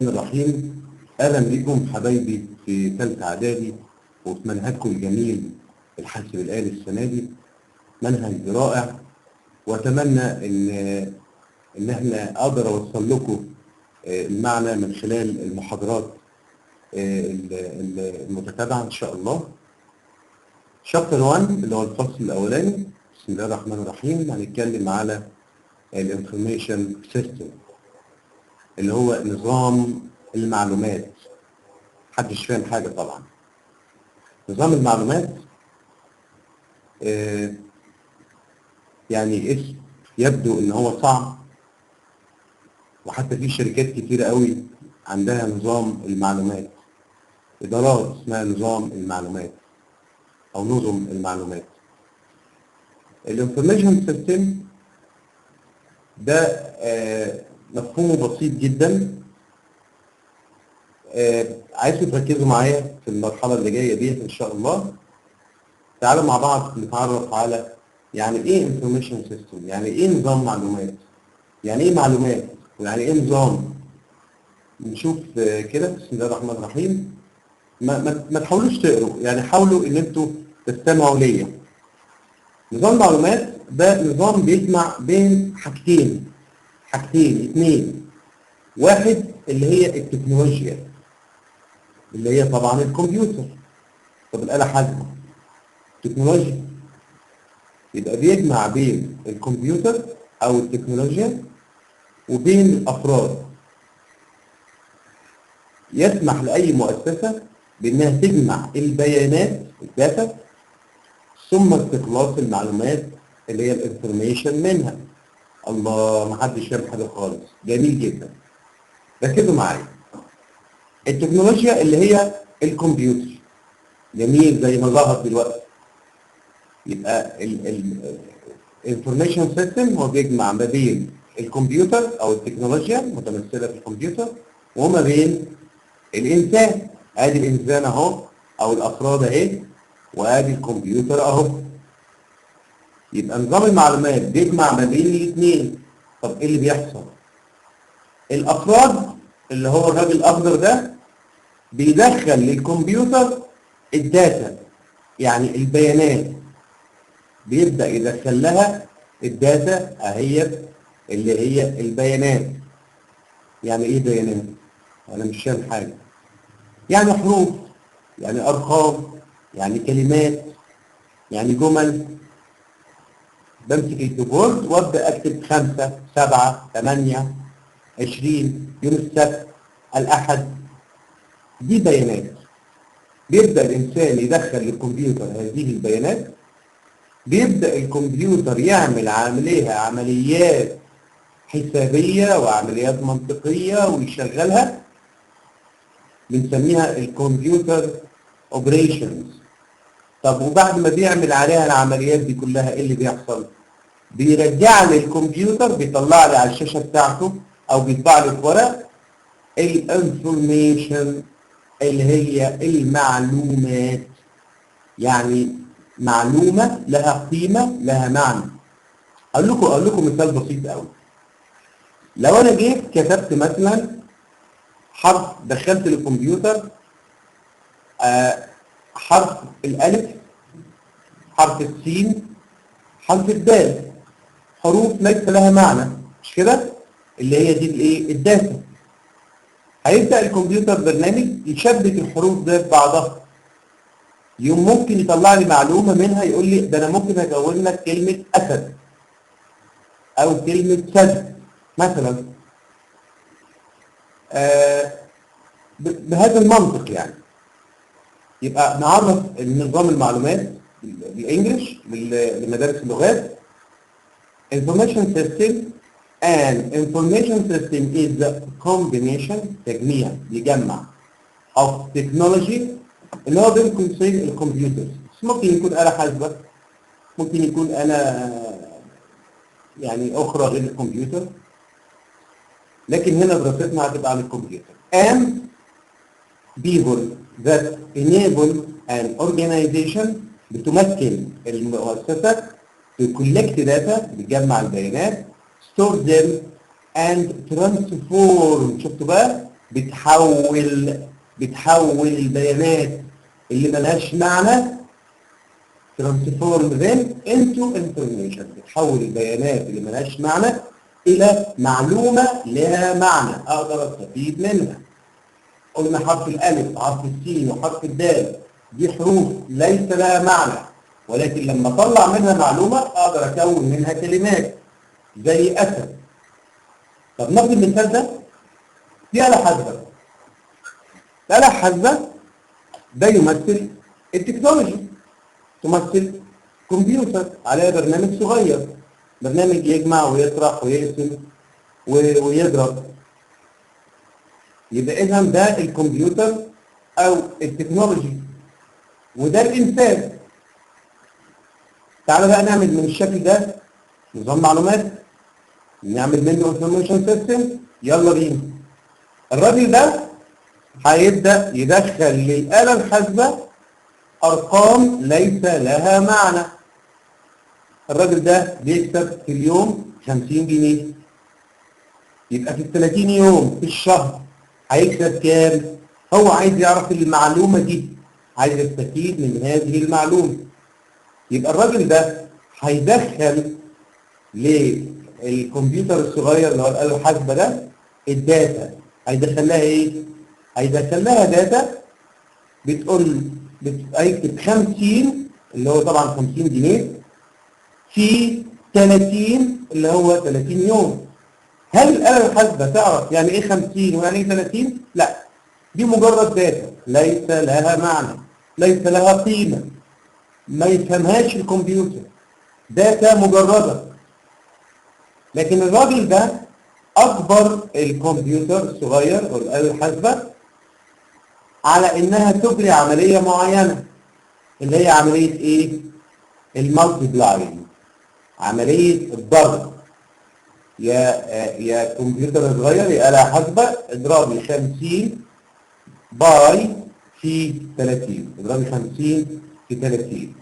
الرحمن الرحيم. اهلا بكم حبايبي في ثالثه اعدادي وفي منهجكم الجميل الحاسب الآلي السنه دي. منهج رائع واتمنى ان احنا اقدر اوصل لكم المعنى من خلال المحاضرات المتتابعه ان شاء الله. شابتر 1 اللي هو الفصل الاولاني، بسم الله الرحمن الرحيم، هنتكلم على الانفورميشن سيستم اللي هو نظام المعلومات. محدش فاهم حاجة طبعا. نظام المعلومات يعني اسم يبدو ان هو صعب، وحتى في شركات كتيرة قوي عندها نظام المعلومات، إدارات اسمها نظام المعلومات أو نظم المعلومات. الانفورميشن سيستم ده مفهومه بسيط جدا. عايزكم تركزوا معايا في المرحلة اللي جاية ديت إن شاء الله. تعالوا مع بعض نتعرف على يعني إيه انفورميشن سيستم، يعني إيه نظام معلومات، يعني إيه معلومات، ويعني إيه نظام. نشوف كده. بسم الله الرحمن الرحيم. ما تحاولوش تقروا، يعني حاولوا إن أنتوا تستمعوا ليا. نظام المعلومات ده نظام بيجمع بين حاجتين اتنين. واحد اللي هي التكنولوجيا، اللي هي طبعا الكمبيوتر. طب الآلة حاسبة تكنولوجيا، يبقى بيجمع بين الكمبيوتر أو التكنولوجيا وبين الأفراد. يسمح لأي مؤسسة بأنها تجمع البيانات الداتا ثم استخلاص المعلومات اللي هي الانفورميشن منها. الله، محدش فاهم حاجة خالص. جميل جدا، ركزوا معايا. التكنولوجيا اللي هي الكمبيوتر، جميل زي ما ظهر دلوقتي. يبقى الانفورميشن سيستم هو بيجمع ما بين الكمبيوتر او التكنولوجيا متمثله في الكمبيوتر وما بين الانسان. ادي الانسان اهو، او الافراد اهي، وادي الكمبيوتر اهو. يبقى نظام المعلومات بيجمع ما بين الاثنين. طب ايه اللي بيحصل؟ الافراد اللي هو الراجل الاخضر ده بيدخل للكمبيوتر الداتا، يعني البيانات، بيبدأ يدخل لها الداتا اهي اللي هي البيانات. يعني ايه بيانات؟ انا مش فاهم حاجه. يعني حروف، يعني ارقام، يعني كلمات، يعني جمل. بمسك الكيبورد وابدا اكتب 5 7 8 20 يوم السبت الاحد. دي بيانات. بيبدا الانسان يدخل للكمبيوتر هذه البيانات، بيبدا الكمبيوتر يعمل عليها عمليات حسابيه وعمليات منطقيه ويشغلها. بنسميها الكمبيوتر اوبريشنز. طب وبعد ما بيعمل عليها العمليات دي كلها ايه اللي بيحصل؟ بيرجع لي الكمبيوتر، بيطلع لي على الشاشه بتاعته او بيطبع لي في ورق الانفورميشن اللي هي المعلومات. يعني معلومه لها قيمه، لها معنى. اقول لكم مثال بسيط قوي. لو انا جيت كتبت مثلا حرف، دخلت للكمبيوتر حرف الالف، حرف السين، حرف الدال، حروف ليس لها معنى، مش كده؟ اللي هي دي الايه؟ الداتا. هيبدا الكمبيوتر برنامج يشبك الحروف دي ببعضها. يوم ممكن يطلع لي معلومه منها، يقول لي ده انا ممكن اكون لك كلمه اسد او كلمه سد مثلا. بهذا المنطق يعني. يبقى نعرف نظام المعلومات بالانجلش لمدارس اللغات. Information system. And information system is the combination، تجميع، يجمع of technology اللي هو بين قوسين الكمبيوتر. ممكن يكون آلة حاسبة، ممكن يكون آلة يعني أخرى غير الكمبيوتر، لكن هنا دراستنا هتبقى عن الكمبيوتر. And people that enable an organization، بتمكن المؤسسة to collect data، بتجمع البيانات، store them and transform. شفتوا بقى؟ بتحول البيانات اللي ملهاش معنى، transform them into information. بتحول البيانات اللي ملهاش معنى إلى معلومة لها معنى أقدر أستفيد منها. قلنا حرف الألف وحرف السين وحرف الدال دي حروف ليس لها معنى، ولكن لما أطلع منها معلومة أقدر أكون منها كلمات زي أسد. طب ناخد المثال ده، دي آلة حاسبة. الآلة الحاسبة ده يمثل التكنولوجي، تمثل كمبيوتر عليه برنامج صغير، برنامج يجمع ويطرح ويقسم ويضرب. يبقى إذا ده الكمبيوتر أو التكنولوجي، وده الإنسان. تعالى بقى نعمل من الشكل ده نظام معلومات، نعمل منه انفورميشن سيستم. يلا بينا. الراجل ده هيبدأ يدخل للآلة الحاسبة أرقام ليس لها معنى. الراجل ده بيكسب في اليوم 50 جنيه. يبقى في ال 30 يوم في الشهر هيكسب كام؟ هو عايز يعرف المعلومة دي، عايز يستفيد من هذه المعلومة. يبقى الراجل ده هيدخل للكمبيوتر الصغير اللي هو الآلة الحاسبة ده الداتا. هيدخل لها إيه؟ هيدخل لها داتا هيكتب 50 اللي هو طبعا 50 جنيه في 30 اللي هو 30 يوم. هل الآلة الحاسبة تعرف يعني إيه 50 ويعني إيه 30؟ لا، دي مجرد داتا ليس لها معنى، ليس لها قيمة، ما يفهمهاش الكمبيوتر، داتا مجردة. لكن الراجل ده أجبر الكمبيوتر الصغير والآلة الحاسبة على إنها تجري عملية معينة، اللي هي عملية إيه؟ المالتيبلاينج، عملية الضرب. يا كمبيوتر صغير يا آلة حاسبة اضرب لي 50 باي في 30، اضرب لي 50 في 30.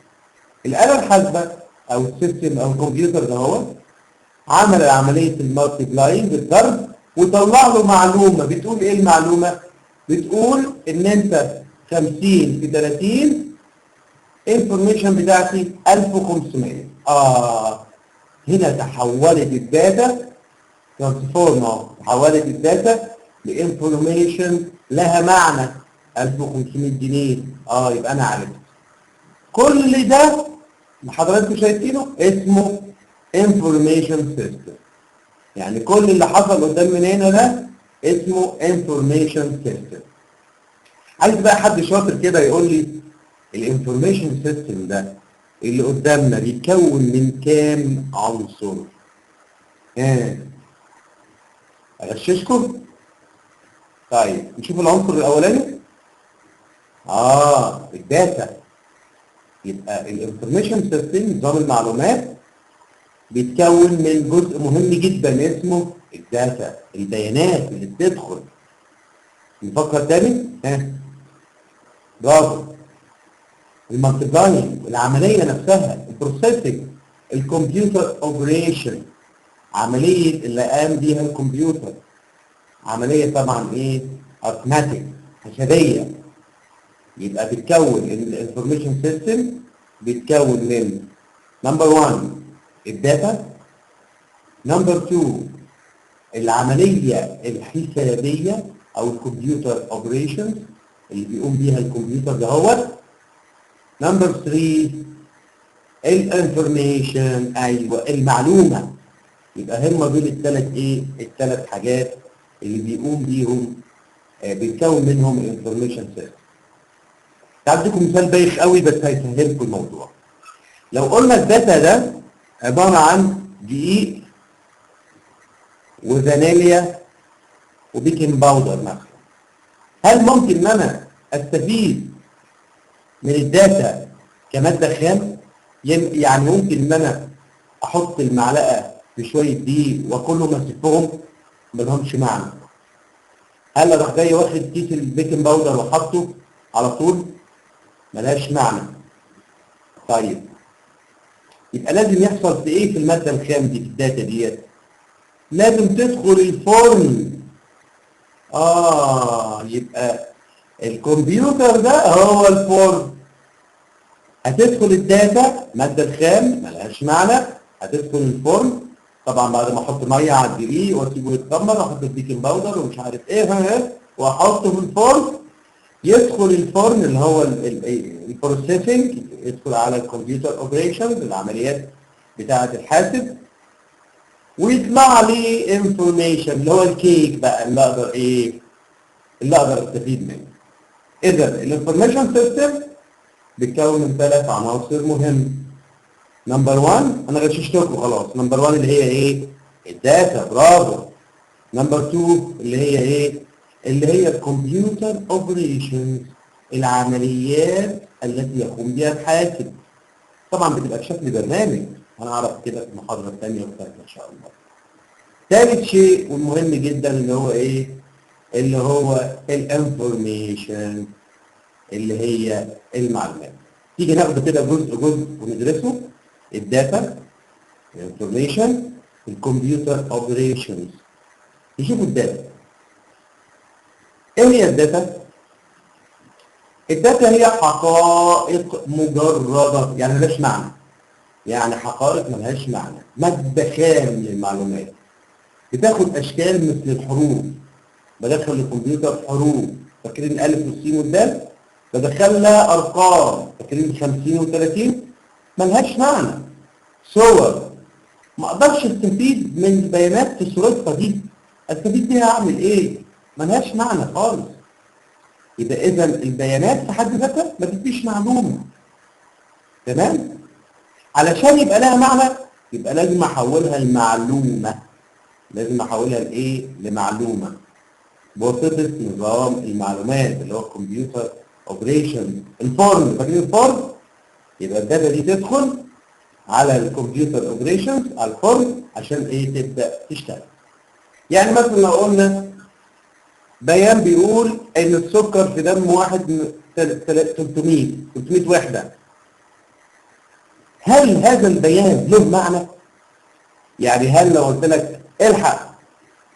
الآلة الحاسبة أو السيستم أو الكمبيوتر ده هو عمل عملية المالتيبلاينج الضرب وطلع له معلومة. بتقول إيه المعلومة؟ بتقول إن أنت 50 في 30 انفورميشن بتاعتي 1500. هنا تحولت الداتا ترانسفورم، تحولت الداتا لانفورميشن لها معنى 1500 جنيه. يبقى انا عرفت. كل ده اللي حضراتكم شايفينه اسمه انفورميشن سيستم. يعني كل اللي حصل قدام من هنا ده اسمه انفورميشن سيستم. عايز بقى حد شاطر كده يقول لي الانفورميشن سيستم ده اللي قدامنا بيتكون من كام عنصر؟ اغششكم؟ طيب نشوف العنصر الاولاني. الداتا. يبقى الانفورميشن سيستم نظام المعلومات بيتكون من جزء مهم جدا اسمه الداتا، البيانات اللي بتدخل. نفكر تاني؟ برافو. المالتيبلاينج، العمليه نفسها، البروسيسنج، الكمبيوتر اوبريشن، عمليه اللي قام بيها الكمبيوتر، عمليه طبعا ايه؟ ارثماتيك، حسابيه. يبقى بتكون الانفورميشن سيستم بيتكون من نمبر 1 الداتا، نمبر 2 العمليه الحسابيه او الكمبيوتر اوبريشنز اللي بيقوم بيها الكمبيوتر دهوت، نمبر 3 الانفورميشن، ايوه المعلومه. يبقى هم دول الثلاث حاجات اللي بيقوم بيهم بيتكون منهم الانفورميشن سيستم. هديكم مثال بايخ قوي بس هيسهل لكم الموضوع. لو قلنا الداتا ده عباره عن دقيق وفانيليا وبيكنج باودر مثلا، هل ممكن ان انا استفيد من الداتا كماده خام؟ يعني ممكن ان انا احط المعلقه في شويه دقيق واكلهم اسفهم ما لهمش معنى. هل اروح جاي واخد كيس البيكنج باودر وحطه على طول؟ ملهاش معنى. طيب يبقى لازم يحصل في ايه في الماده الخام دي في الداتا ديت؟ لازم تدخل الفرن يبقى الكمبيوتر ده هو الفورم. هتدخل الداتا، المادة الخام ملهاش معنى، هتدخل الفورم. طبعا بعد ما احط ميه على الدقيق واسيبه يتخمر واحط البيكنج باودر ومش عارف ايه واحطه في الفورم. يدخل الفورم اللي هو البروسيسنج، يدخل على الكمبيوتر اوبريشنز، العمليات بتاعة الحاسب، ويطلع لي انفورميشن اللي هو الكيك بقى اللي اقدر استفيد منه. اذا الانفورميشن سيستم بيتكون من 3 عناصر مهمه. نمبر 1 انا غششتكم خلاص. نمبر 1 اللي هي ايه؟ الداتا، برافو. نمبر 2 اللي هي ايه؟ اللي هي الكمبيوتر اوبريشنز، العمليات التي يقوم بها الحاسب. طبعا بتبقى بشكل برنامج، هنعرف كده في المحاضره الثانيه والثالثه ان شاء الله. ثالث شيء والمهم جدا اللي هو ايه؟ اللي هو الانفورميشن، اللي هي المعلومات. تيجي ناخد كده جزء جزء وندرسه. الداتا، الانفورميشن، الكمبيوتر اوبريشنز. نشوف الداتا. ايه هي الداتا؟ الداتا هي حقائق مجرده، يعني ملهاش معنى. يعني حقائق ملهاش معنى، مادة خام للمعلومات. بتاخد اشكال مثل الحروف. بدخل الكمبيوتر حروف، فاكرين الالف والسين والدال؟ بدخل لها ارقام، فاكرين 50 و30؟ ملهاش معنى. صور، ما اقدرش استفيد من البيانات في صورتها دي. استفيد بيها اعمل ايه؟ ملهاش معنى خالص. يبقى اذا البيانات في حد ذاتها ما تديش معلومه. تمام؟ علشان يبقى لها معنى يبقى لازم احولها لمعلومه. لازم احولها لايه؟ لمعلومه. بواسطه نظام المعلومات اللي هو الكمبيوتر اوبريشن. الفورم، فاكرين الفورم؟ يبقى الداتا دي تدخل على الكمبيوتر اوبريشنز، على الفورم، عشان ايه؟ تبدا تشتغل. يعني مثلا لو قلنا بيان بيقول ان السكر في دم واحد 300 وحده. هل هذا البيان له معنى؟ يعني هل لو قلت لك الحق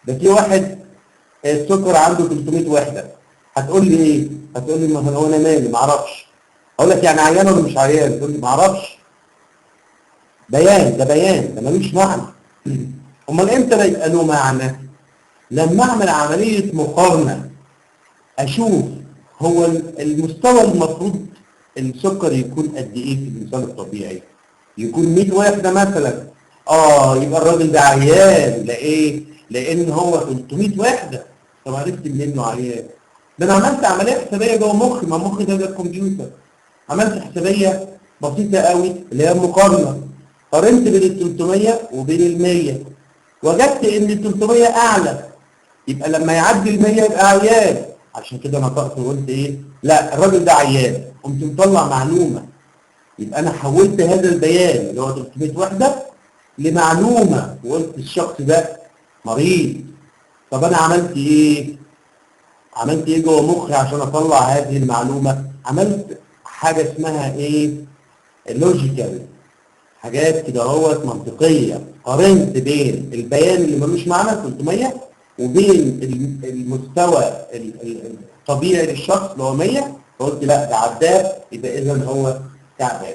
ده في واحد السكر عنده 300 وحده، هتقول لي ايه؟ هتقول لي ما هو انا مالي، ما اعرفش. اقول لك يعني عيان ولا مش عيان؟ تقول لي ما اعرفش. بيان، ده بيان، ده ملوش معنى. امال امتى ده يبقى له معنى؟ لما اعمل عمليه مقارنه، اشوف هو المستوى المفروض السكر يكون قد ايه في الانسان الطبيعي. يكون 100 وحده مثلا. يبقى الراجل ده عيان. لايه؟ لان هو 300 وحده. طب عرفت منين انه عيان؟ ده انا عملت عمليه حسابيه جوه مخي، ما مخي ده الكمبيوتر. عملت حسابيه بسيطه قوي اللي هي المقارنه. قارنت بين ال 300 وبين ال 100. وجدت ان ال 300 اعلى. يبقى لما يعدي ال 100 يبقى عيان. عشان كده نطقت وقلت ايه؟ لا الراجل ده عيان. قمت مطلع معلومه. يبقى انا حولت هذا البيان اللي هو 300 وحده لمعلومه، وقلت الشخص ده مريض. طب انا عملت ايه؟ عملت ايه جوه مخي عشان اطلع هذه المعلومه؟ عملت حاجه اسمها ايه؟ لوجيكال. حاجات كده اهوت منطقيه. قارنت بين البيان اللي ملوش معنى 300 وبين المستوى الطبيعي للشخص اللي هو 100، فقلت لا ده عداه، يبقى اذا هو تعبان.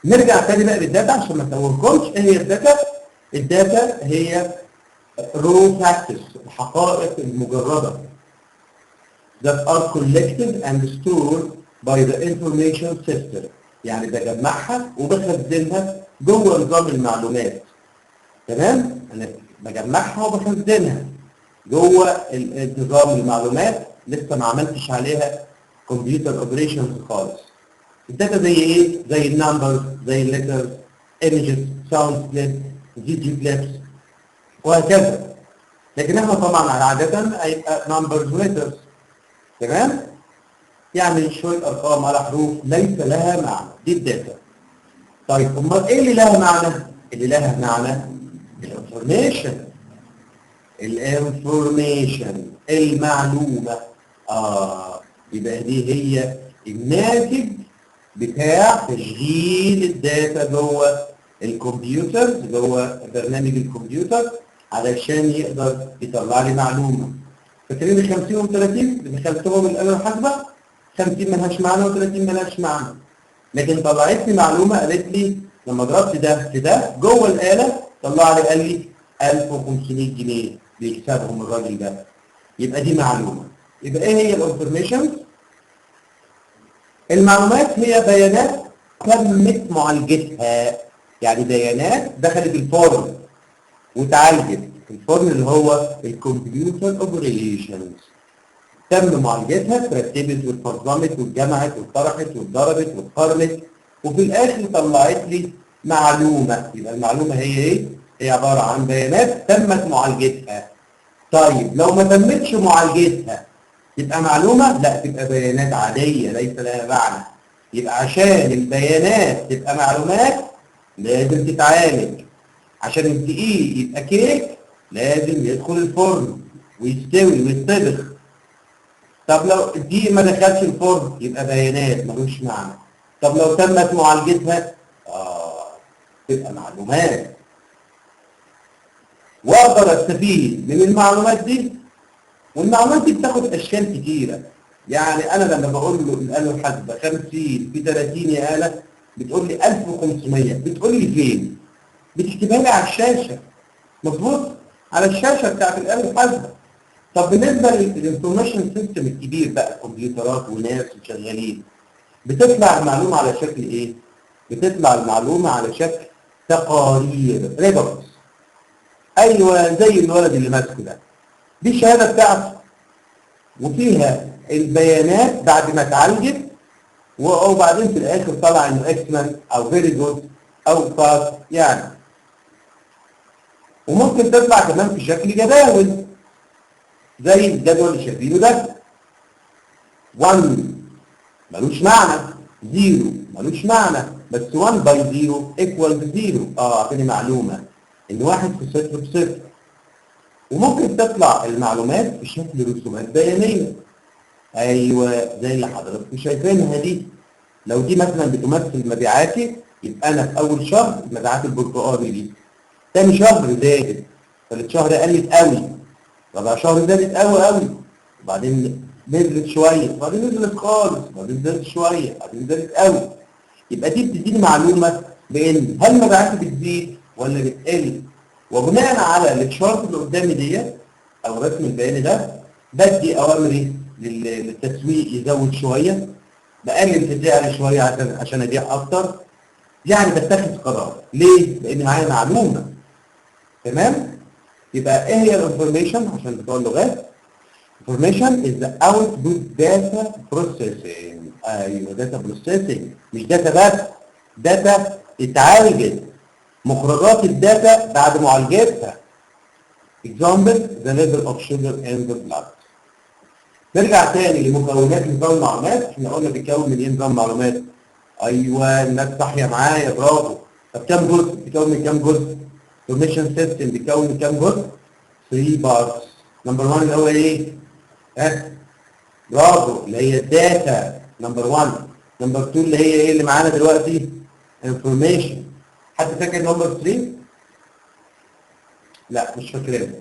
نرجع تاني بقى للداتا عشان ما نتوهكمش. ايه هي الداتا؟ الداتا هي رو فاكتس، الحقائق المجرده that are collected and stored by the information system. يعني بجمعها وبخزنها جوه نظام المعلومات. تمام؟ انا بجمعها وبخزنها جوه نظام المعلومات. لسه ما عملتش عليها كمبيوتر اوبريشنز خالص. الداتا زي ايه؟ زي النمبرز، زي الليترز، ايمجز، ساوند كليب، فيديو كليبس، وهكذا. لكن احنا طبعا عاده هيبقى نمبرز وليترز. تمام؟ يعني شويه ارقام على حروف ليس لها معنى. دي الداتا. طيب امال ايه اللي لها معنى؟ اللي لها معنى الانفورميشن. الانفورميشن، المعلومه. يبقى دي هي الناتج بتاع تشغيل الداتا جوه الكمبيوتر، جوه برنامج الكمبيوتر، علشان يقدر يطلع لي معلومه. فاكرين ال 50 وال 30 اللي دخلتهم الآلة الحاسبة؟ 50 ملهاش معنى و30 ملهاش معنى. لكن طلعت لي معلومة قالت لي لما ضربت ده في ده جوه الآلة طلع لي قال لي 1500 جنيه بيكسبهم الراجل ده. يبقى دي معلومة. يبقى ايه هي الانفورميشن؟ المعلومات هي بيانات تمت معالجتها، يعني بيانات دخلت الفورم واتعالجت. الفورم اللي هو الكمبيوتر اوبريشنز تم معالجتها، اترتبت واتنظمت واتجمعت واتطرحت واتضربت واتقارنت وفي الاخر طلعت لي معلومه. يبقى المعلومه هي ايه؟ هي عباره عن بيانات تمت معالجتها. طيب لو ما تمتش معالجتها تبقى معلومه؟ لا، تبقى بيانات عاديه ليس لها معنى. يبقى عشان البيانات تبقى معلومات لازم تتعالج. عشان الدقيق يبقى كيك لازم يدخل الفرن ويستوي ويتطبخ. طب لو الدقيق ما دخلش الفرن يبقى بيانات ملوش معنى. طب لو تمت معالجتها تبقى معلومات. واقدر استفيد من المعلومات دي، والمعلومات دي بتاخد اشكال كتيره. يعني انا لما بقول له الاله الحاسبه 50 في 30 يا اله بتقول لي 1500، بتقول لي فين؟ بتكتبها لي على الشاشه. مظبوط؟ على الشاشه بتاعت الاله الحاسبه. طب بالنسبه للانفورميشن سيستم الكبير بقى، كمبيوترات وناس وشغالين، بتطلع المعلومه على شكل ايه؟ بتطلع المعلومه على شكل تقارير، ريبورتس. ايوه زي الولد اللي ماسكه ده. دي الشهاده بتاعته وفيها البيانات بعد ما اتعالجت، وبعدين في الاخر طلع انه اكسلنت او فيري جود او باس يعني. وممكن تطلع كمان في شكل جداول زي الجدول اللي شايفينه ده. 1 ملوش معنى، 0 ملوش معنى، بس 1 باي 0 ايكوال 0. اعطيني معلومه ان 1 في صفر بصفر. وممكن تطلع المعلومات في شكل رسومات بيانيه. ايوه زي اللي حضراتكم شايفينها دي. لو دي مثلا بتمثل مبيعاتي يبقى انا في اول شهر مبيعات البرتقالي دي، تاني شهر زادت، ثالث شهر قلت قوي، رابع شهر زادت قوي قوي، وبعدين نزلت شويه، وبعدين نزلت خالص، وبعدين زادت شويه، وبعدين زادت قوي. يبقى دي بتديني معلومه بان هل مبيعاتي بتزيد ولا بتقل. وبناء على الشارت اللي قدامي ديت او الرسم البياني ده بدي اوامري للتسويق يزود شويه، بقلل في السعر شويه عشان ابيع اكتر. يعني بتخذ قرار. ليه؟ لان معايا معلومه. تمام؟ يبقى ايه هي الانفورميشن عشان بتوع اللغات؟ information is the output data processing. ايوه data processing، مش داتا بس، داتا اتعالجت، مخرجات الداتا بعد معالجتها. example the level of sugar in the blood. نرجع تاني لمكونات نظام المعلومات. احنا قلنا بيتكون من ايه نظام معلومات؟ ايوه الناس صاحيه معايا، برافو. طب كام جزء؟ بيتكون من كام جزء؟ information system بيتكون من كام جزء؟ 3 parts. نمبر 1 اللي هو ايه؟ برافو، اللي هي الداتا نمبر 1. نمبر 2 اللي هي ايه اللي معانا دلوقتي؟ information. حد فاكر نمبر 3؟ لا مش فاكرين.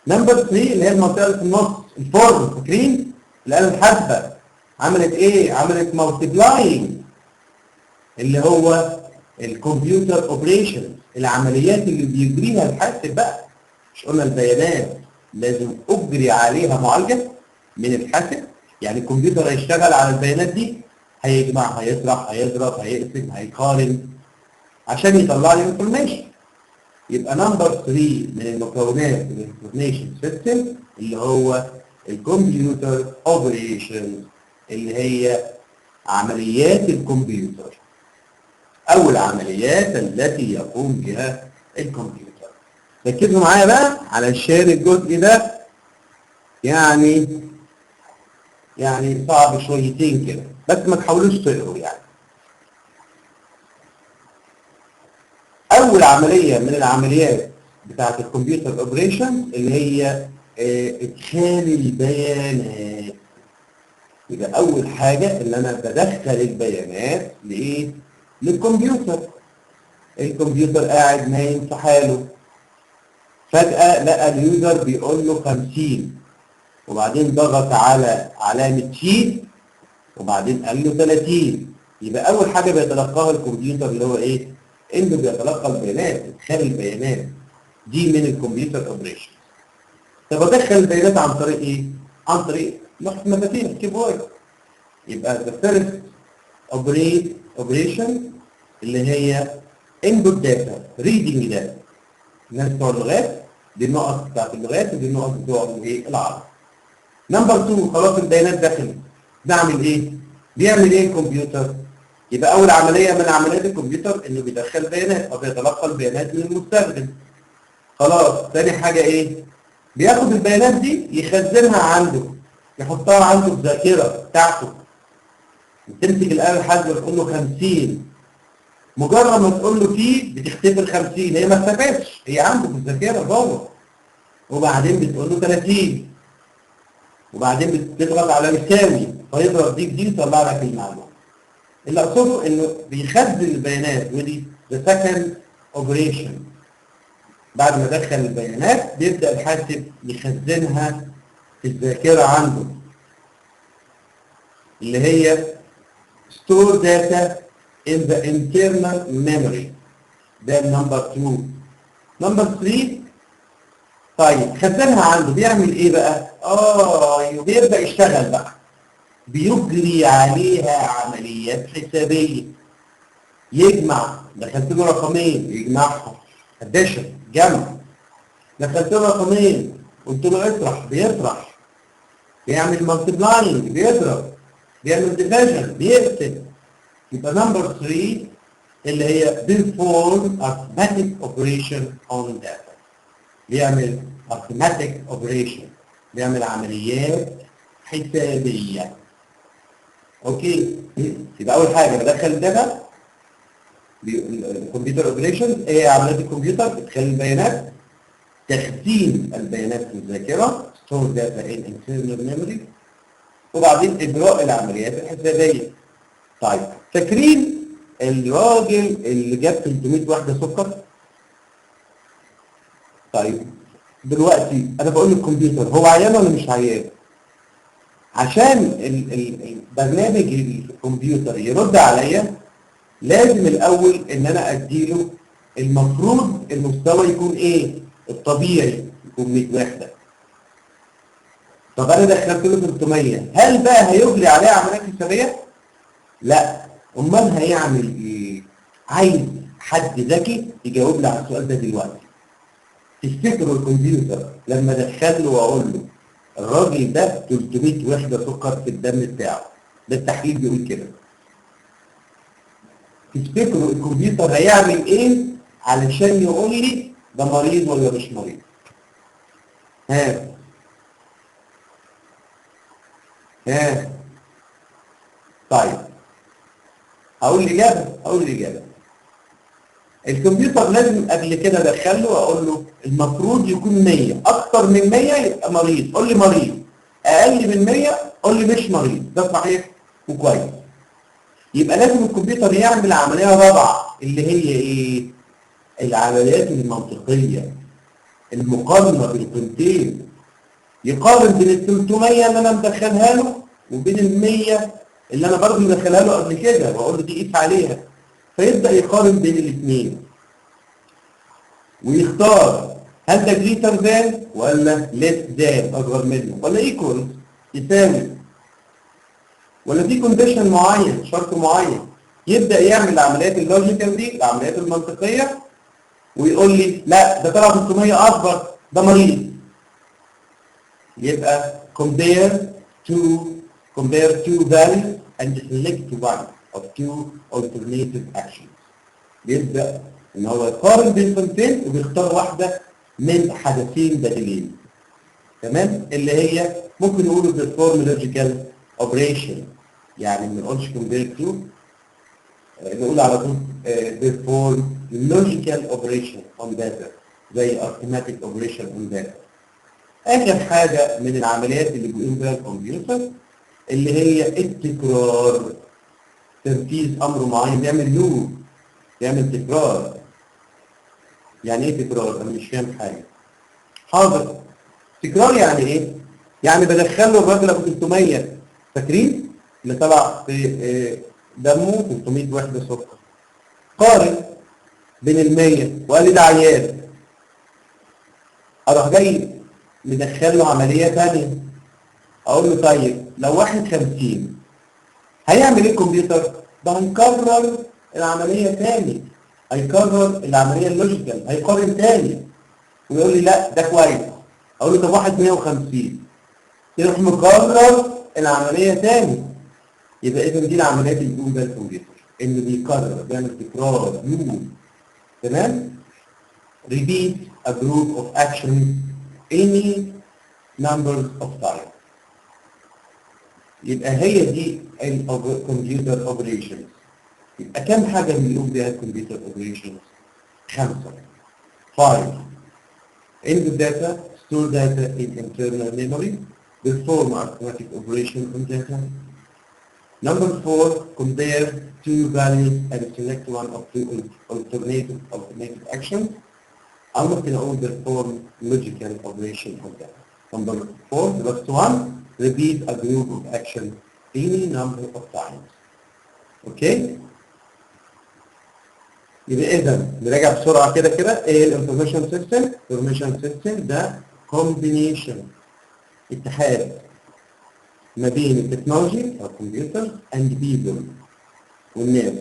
نمبر 3 اللي هي المنطقه اللي في النص، الفورم، فاكرين؟ الآلة الحاسبه عملت ايه؟ عملت مالتيبلاينج اللي هو الكمبيوتر اوبريشن، العمليات اللي بيجريها الحاسب بقى. مش قلنا البيانات لازم اجري عليها معالجه من الحاسب؟ يعني الكمبيوتر هيشتغل على البيانات دي، هيجمع، هيطرح، هيضرب، هيقسم، هيقارن عشان يطلع لي انفورميشن. يبقى نمبر 3 من المكونات الانفورميشن سيستم اللي هو الكمبيوتر اوبريشن، اللي هي عمليات الكمبيوتر او العمليات التي يقوم بها الكمبيوتر. ركزوا معايا بقى علشان الجزء ده يعني صعب شويتين كده، بس ما تحاولوش تقروا يعني. اول عمليه من العمليات بتاعه الكمبيوتر اوبريشن اللي هي ادخال البيانات. يبقى اول حاجه ان انا بدخل البيانات لايه؟ للكمبيوتر. الكمبيوتر قاعد نايم في حاله، فجاه لقى اليوزر بيقول له 50، وبعدين ضغط على علامة شيت وبعدين قال له 30. يبقى أول حاجة بيتلقاها الكمبيوتر اللي هو إيه؟ إنه بيتلقى البيانات، إدخال البيانات دي من الكمبيوتر أوبريشن. طب أدخل البيانات عن طريق إيه؟ عن طريق لوحة مفاتيح كيبورد. يبقى the first operation اللي هي input data reading data. الناس بتوع اللغات دي النقط بتاعت اللغات ودي النقط بتوع الايه؟ العرب. نمبر 2 خلاص البيانات دخلت. نعمل ايه؟ بيعمل ايه الكمبيوتر؟ يبقى اول عمليه من عمليات الكمبيوتر انه بيدخل بيانات او بيتلقى البيانات من المستخدم. خلاص ثاني حاجه ايه؟ بياخد البيانات دي يخزنها عنده، يحطها عنده في الذاكره بتاعته. تمسك الآلة الحاسبة تقول له 50، مجرد ما تقول له فيه بتختفي ال 50، هي ما اختفتش، هي عنده في الذاكرة جوه. وبعدين بتقول له 30 وبعدين بتضغط على يساوي فيضرب دي بدي يطلع لك المعلومة. اللي أقصده إنه بيخزن البيانات ودي the second operation. بعد ما دخل البيانات بيبدأ الحاسب يخزنها في الذاكرة عنده اللي هي store data in the internal memory. ده نمبر 2. نمبر 3 طيب خزنها عنده بيعمل ايه بقى؟ بيبدأ يشتغل بقى. بيجري عليها عمليات حسابية. يجمع، دخلت له رقمين يجمعهم. addition جمع. دخلت له رقمين قلت له اطرح بيطرح. بيعمل multiplying بيضرب. بيعمل division بيقسم. يبقى نمبر 3 اللي هي perform arithmetic operation on data. بيعمل arithmetic operation، بيعمل عمليات حسابية. اوكي، يبقى اول حاجة بدخل الداتا الكمبيوتر اوبريشن. ايه عمليات الكمبيوتر؟ ادخال البيانات، تخزين البيانات في الذاكرة store data in internal memory، وبعدين اجراء العمليات الحسابية. طيب فاكرين الراجل اللي جاب 300 واحدة سكر؟ طيب دلوقتي انا بقول للكمبيوتر هو عيان ولا مش عيان؟ عشان البرنامج الكمبيوتر يرد عليا لازم الاول ان انا اديله المفروض المستوى يكون ايه؟ الطبيعي يكون 100 وحدة. طب انا دخلت له 300، هل بقى هيجري عليها عمليات حسابية؟ لا، امال هيعمل ايه؟ عايز حد ذكي يجاوب لي على السؤال ده دلوقتي. تفتكروا الكمبيوتر لما ادخل له واقول له الراجل ده 300 وحده سكر في الدم بتاعه، ده التحليل بيقول كده، تفتكروا الكمبيوتر هيعمل ايه علشان يقول لي ده مريض ولا مش مريض؟ ها طيب هقول الإجابة. الكمبيوتر لازم قبل كده ادخله واقول له المفروض يكون 100، اكتر من 100 يبقى مريض، قول لي مريض، اقل من 100 قول لي مش مريض. ده صحيح وكويس. يبقى لازم الكمبيوتر يعمل عمليه رابعه اللي هي ايه؟ العمليات المنطقيه، المقارنه بالقيمتين. يقارن بين ال 300 اللي انا مدخلها له وبين ال 100 اللي انا برضه مدخلها له قبل كده واقول له دي قيس عليها. فيبدأ يقارن بين الاثنين ويختار هل ده جريتر ذان ولا ليس ذان، اصغر منه، ولا ايكوال يساوي، ولا في كونديشن معين، شرط معين. يبدأ يعمل العمليات اللوجيكال دي، العمليات المنطقية، ويقول لي لا ده طلع 300 اكبر، ده مريض. يبقى compare two values and select one of two alternative actions. بيبدأ ان هو يقارن بين قيمتين وبيختار واحدة من حدثين بديلين. تمام؟ اللي هي ممكن نقوله perform logical operation، يعني ما نقولش compare to، نقول على طول perform logical operation on data زي arithmetic operation on data. آخر حاجة من العمليات اللي بيقوم بها الكمبيوتر اللي هي التكرار. تنفيذ أمر معين، بيعمل لوب، بيعمل تكرار. يعني إيه تكرار؟ أنا مش فاهم حاجة. حاضر. تكرار يعني إيه؟ يعني بدخل له الراجل ابو 300 فاكرين اللي طلع في دمه 300 وحده سكر، قارن بين ال 100 وقال لي ده عيان، اروح جاي مدخل له عمليه ثانيه، اقول له طيب لو واحد 50 هيعمل ايه الكمبيوتر؟ ده هيكرر العمليه ثاني، هيكرر العمليه اللوجيكال، هيقارن ثاني ويقول لي لا ده كويس. اقول له طب واحد 150 يروح مكرر العمليه ثاني. يبقى اذا دي العمليات اللي بيقوم بيها الكمبيوتر، انه بيكرر، بيعمل تكرار لوب. تمام؟ repeat a group of actions any numbers of times. يبقى هي دي الكمبيوتر اوبريشنز. يبقى كم حاجه بيقوم بيها الكمبيوتر اوبريشنز؟ 5. 5. Input data, store data in internal memory, perform arithmetic operation on data. Number 4, compare two values and select one of two alternative actions. أو ممكن أقول perform logical operation on data. Number 4, the last one, repeat a group of actions any number of times. Okay? يبقى إذا نراجع بسرعة كده إيه الانفورميشن سيستم؟ الانفورميشن سيستم ده combination، اتحاد ما بين التكنولوجي أو الكمبيوتر and people والناس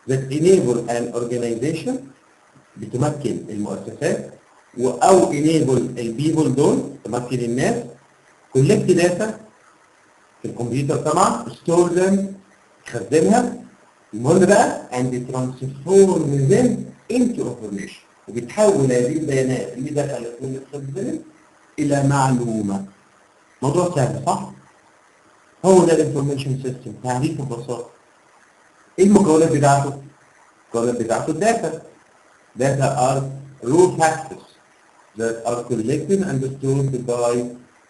that enable an organization، بتمكن المؤسسات أو enable البيبل دول، تمكن الناس collect data في الكمبيوتر طبعا، store them، تخزنها، المهم بقى and transform them into information، وبتحول هذه البيانات اللي دخلت من الخزان إلى معلومة. موضوع سهل صح؟ هو ده الانفورميشن سيستم، تعريفه ببساطة. ايه المكونات بتاعته؟ المكونات بتاعته الداتا. Data are raw factors that are collected and stored by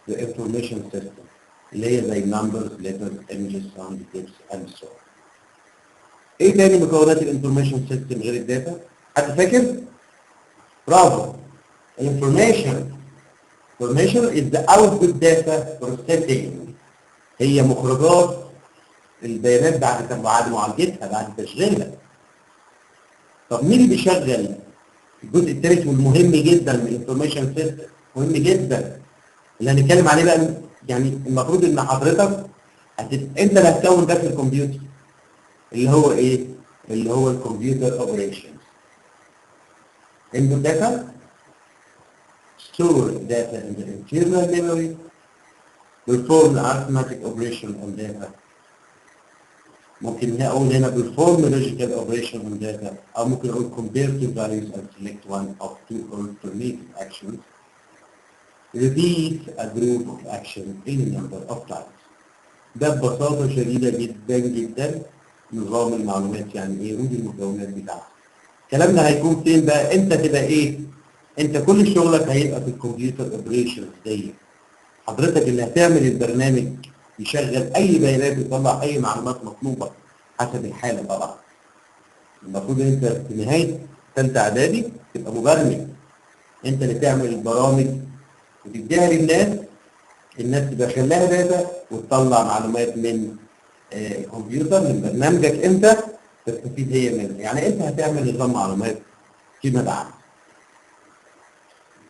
the information system، اللي هي زي numbers, letters, images, sound, text and so on. ايه تاني مكونات الانفورميشن سيستم غير الداتا؟ حد فاكر؟ برافو. Information is the output data processing، هي مخرجات البيانات بعد معالجتها، بعد تشغيلها. طب مين اللي بيشغل الجزء الثالث والمهم جدا من الانفورميشن سيستم؟ مهم جدا اللي هنتكلم عليه بقى. يعني المفروض ان حضرتك انت اللي هتكون ده في الكمبيوتر، اللي هو ايه؟ اللي هو الكمبيوتر اوبريشنز. input data, store data in the internal memory, perform the arithmetic operation on data. ممكن اقول هنا perform logical operation on data، او ممكن اقول compare two values and select one of two alternative actions. Repeat a group of actions any number of times. ده ببساطة شديدة جدا جدا نظام المعلومات يعني ايه ودي المكونات بتاعته. كلامنا هيكون فين بقى؟ انت تبقى ايه؟ انت كل شغلك هيبقى في الكمبيوتر اوبريشنز دي. حضرتك اللي هتعمل البرنامج يشغل اي بيانات، يطلع اي معلومات مطلوبه حسب الحاله طبعا. المفروض انت في نهايه ثالثه اعدادي تبقى مبرمج، انت اللي تعمل البرامج وتديها للناس، الناس تدخل لها داتا وتطلع معلومات من الكمبيوتر من برنامجك انت تستفيد هي منها. يعني انت هتعمل نظام معلومات فيما بعد.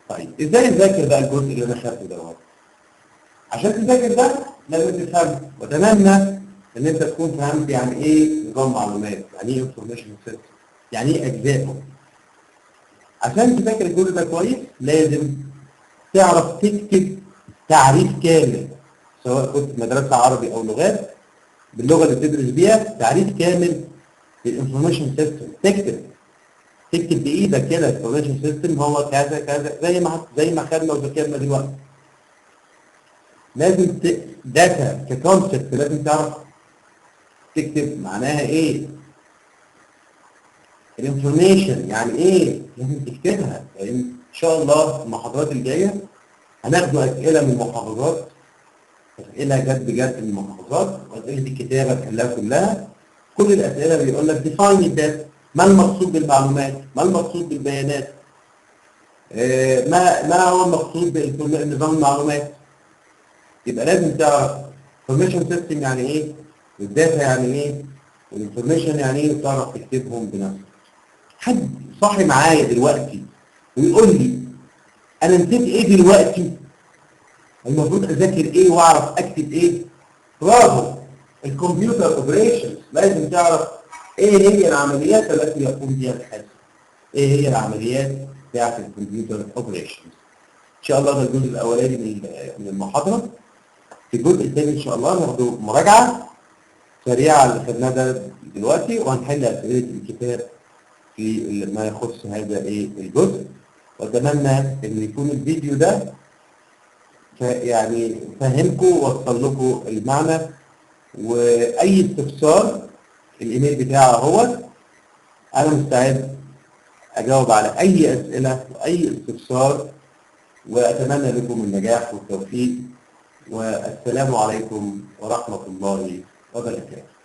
طيب ازاي نذاكر بقى الجزء اللي انا خدته دوت؟ عشان تذاكر ده لازم تفهم، واتمنى ان انت تكون فهمت يعني ايه نظام معلومات، يعني ايه انفورميشن سيستم، يعني ايه اجزائه. عشان تذاكر الجزء ده كويس لازم تعرف تكتب تعريف كامل، سواء كنت مدرسه عربي او لغات، باللغه اللي بتدرس بيها تعريف كامل للانفورميشن سيستم. تكتب بايدك كده الانفورميشن سيستم هو كذا كذا، زي ما خدنا وذاكرنا دلوقتي. لازم داتا ككونسبت لازم تعرف تكتب معناها ايه. الانفورميشن يعني ايه؟ لازم تكتبها. لان ان شاء الله المحاضرات الجايه هناخدوا اسئله من المحافظات، اسئله جد بجد من المحافظات، واسئله الكتابه تحلها كلها. كل الاسئله بيقول لك ديفاين الداتا، ما المقصود بالمعلومات؟ ما المقصود بالبيانات؟ ما هو المقصود بنظام المعلومات؟ يبقى لازم تعرف information system يعني ايه، والداتا يعني ايه، والانفورميشن يعني ايه، وتعرف تكتبهم بنفسك. حد صاحي معايا دلوقتي ويقول لي انا نسيت ايه دلوقتي، المفروض اذاكر ايه واعرف اكتب ايه؟ برافو. الكمبيوتر اوبريشنز لازم تعرف ايه هي العمليات التي يقوم بها الحاسب. ايه هي العمليات بتاعت الكمبيوتر اوبريشنز. ان شاء الله ده الجزء الاولاني من المحاضره. في الجزء الثاني ان شاء الله ناخده مراجعه سريعه اللي خدناه ده دلوقتي، وهنحل اسئله الكتاب في ما يخص هذا ايه الجزء. واتمنى ان يكون الفيديو ده يعني فهمكم ووصل لكم المعنى. واي استفسار الايميل بتاعي اهو، انا مستعد اجاوب على اي اسئله واي استفسار، واتمنى لكم النجاح والتوفيق، والسلام عليكم ورحمه الله وبركاته.